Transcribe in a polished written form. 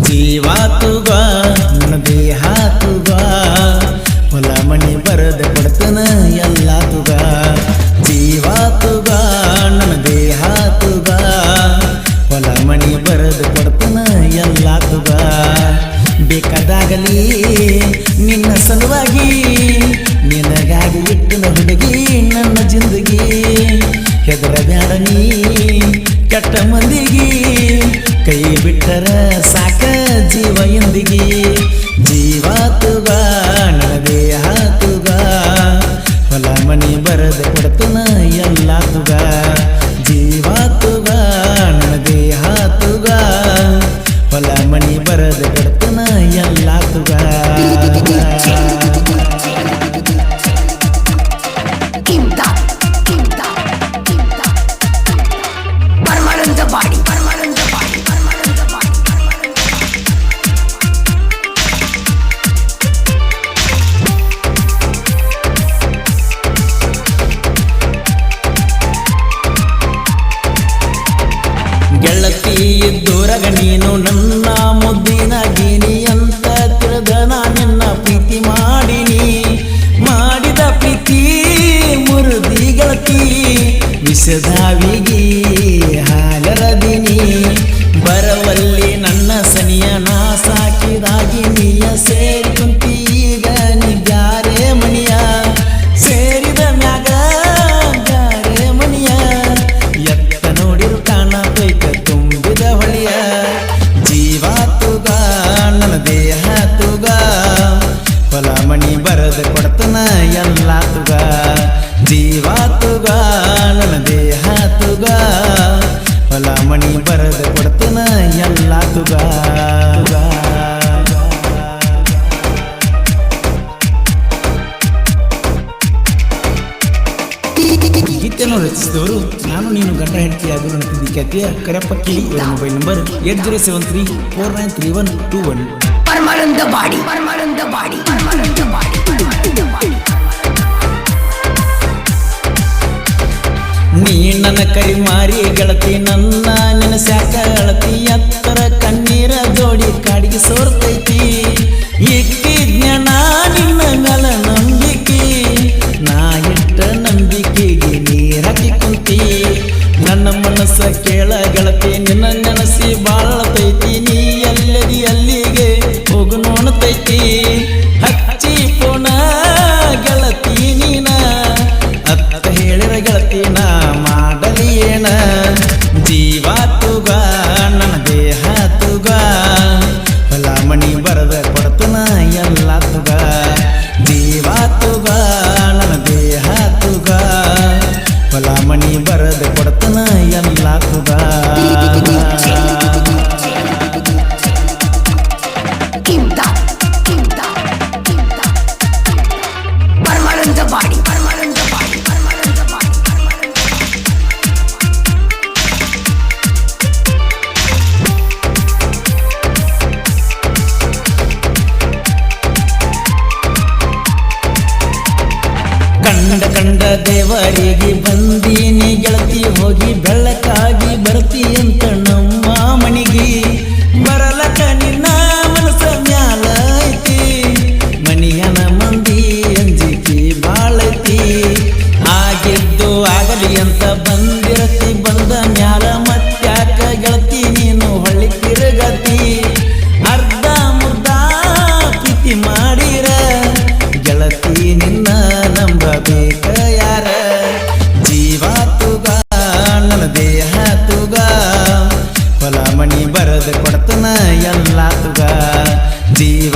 ಜೀವ ತುಗ ನನ್ನ ದೇಹ ತುಗ ಹೊಲ ಮನಿ ಬರದ ಕೊಡ್ತನ ಎಲ್ಲ ತುಗ ಜೀವ ತುಗ ನನ್ನ ದೇಹ ತುಗ ಹೊಲ ಮನಿ ಬರದ ಕೊಡ್ತನ ಎಲ್ಲ ತುಗ ಬೇಕಾದಾಗಲಿ ನಿನ್ನ ಸಲುವಾಗಿ ನಿನಗಾಗಿ ಇಟ್ಟಿನ ಹುಡುಗಿ ನನ್ನ ಜಿಂದಗಿ ಹೆದರಬ್ಯಾಡ ನೀ ಕೆಟ್ಟ ಮಂದಿಗಿ ಕೈ ಬಿಟ್ಟರ ಸಾಕ ಜೀವ ಎಂದಿಗಿ ಜೀವ ತುಗ ನನ್ನ ದೇಹ ತುಗ ಹೊಲ ಮನಿ ಬರದ ಕೊಡ್ತನ ಎಲ್ಲ ತುಗ ಜೀವ ತುಗ ನನ್ನ ದೇಹ ತುಗ ಹೊಲ ಮನಿ ಬರದ ಕೊಡ್ತನ ಎಲ್ಲ ತುಗ ಗೆಳತಿ ಇದ್ದೂರಗ ನೀನು ನನ್ನ ಮುದ್ದಿನ ಗೀನಿ ಅಂತ ತಿಳಿದ ನಿನ್ನ ಪ್ರೀತಿ ಮಾಡಿನಿ ಮಾಡಿದ ಪ್ರೀತಿ ಮುರುದಿ ಗೆಳತಿ ವಿಷದಾವಿಗಿ ಹಾಲರದಿನಿ ಬರವಲ್ಲಿ ನನ್ನ ಸನಿಯ ನಾ ಸಾಕಿದಾಗಿ ನೀಯ ಸೇರಿ ಕುಂತಿ ಈಗ ನೀ ಬ್ಯಾರೆ ಮನಿಯ ಸೇರಿದ ಮ್ಯಾಗ ಬ್ಯಾರೆ ಮನಿಯ ಎತ್ತ ನೋಡಿರು ಕಾಣತೈತ ತುಂಬಿದ ಹೊಳಿಯ ಜೀವ ತುಗ ನನ್ನ ದೇಹ ತುಗ ಹೊಲ ಮನಿ ಬರದ ಕೊಡ್ತನ ಎಲ್ಲ ತುಗ ಜೀವ ತುಗ ನನ್ನ ದೇಹ ತುಗ ಹೊಲ ಮನಿ ಬರದ ಕೊಡ್ತನ ಎಲ್ಲ ತುಗ ಗೀತೆಯನ್ನು ರಚಿಸಿದವರು ನಾನು ನೀನು ಗಂಡ ಹೆಂಡತಿಯಾಗಲು ಅಂತಿದ್ದ ಖ್ಯಾತಿಯ ಕರೆಪ್ಪ ಕಿಳಿ ಇವರ ಮೊಬೈಲ್ ನಂಬರ್ 8073493121 ನೀ ನನ್ನ ಕರಿ ಮಾರಿ ಗೆಳತಿ ನನ್ನ ನೆನಸ್ಯಾಕ ಅಳತಿ ಎತ್ತರ ಕಣ್ಣೀರ ಜೋಡಿ ಕಾಡಿಗೆ ಸೋರ್ತೈತಿ ಇಕ್ಕಿ ಜ್ಞಾನ ನಿನ್ನ ಮೇಲ ನಂಬಿಕೆ ನಾ ಇಟ್ಟ ನಂಬಿಕೆಗೆ ನೀರ್ ಹಾಕಿ ಕುಂತಿ ನನ್ನ ಮನಸ್ಸ ಕೇಳ ಗೆಳತಿ ನಿನ್ನ ನೆನಸಿ ಬಾಳತೈತಿ ನೀ ಎಲ್ಲದಿ ಅಲ್ಲಿಗೆ ಹೋಗು ನೋಣತೈತಿ ಹಚ್ಚಿ ಪೋಣ ಗೆಳತಿ ನೀನ ಅತ್ತ ಹೇಳಿರ ಗೆಳತಿ ನಾ ಮಾಡಲಿ ಏನ ಜೀವ ತುಗ ನನ್ನ ದೇಹ ತುಗ ಹೊಲ ಮನಿ ಬರದ ಕೊಡ್ತನ ಎಲ್ಲ ತುಗ ಜೀವ ತುಗ ನನ್ನ ದೇಹ ತುಗ ಹೊಲ ಮನಿ ಬರದ ಕೊಡ್ತನ ಎಲ್ಲ ತುಗ ಕಂಡ ದೇವರಿಗೆ ಬಂದೀನಿ ಗೆಳತಿ ಹೋಗಿ ಬೆಳಕಾಗಿ ಬರ್ತಿ ಅಂತ ನಮ್ಮ ಮನಿಗೆ ಬರಲಕ ನಿನ್ನ ಮನಸ್ಸ ಮ್ಯಾಲ ಐತಿ ಮನಿಯನ ಮಂದಿ ಅಂಜಿಕೆ ಬಾಳೈತಿ ಆಗಿದ್ದು ಆಗಲಿ ಅಂತ ಬಂದಿರತಿ ಬಂದ ಮ್ಯಾಲ ಮತ್ಯಾಕ ಗೆಳತಿ ನೀನು ಹೊಳ್ಳಿ ತಿರುಗತಿ ಅರ್ಧ ಮುರ್ಧ ಪ್ರೀತಿ ಮಾಡಿರ ಗೆಳತಿ ನಿನ್ನ ನಂಬಬೇಕ ಯಾರ ಜೀವ ತುಗ ನನ್ನ ದೇಹ ತುಗ ಹೊಲ ಮನಿ ಬರದ ಕೊಡ್ತನ ಎಲ್ಲ ತುಗ ಜೀವ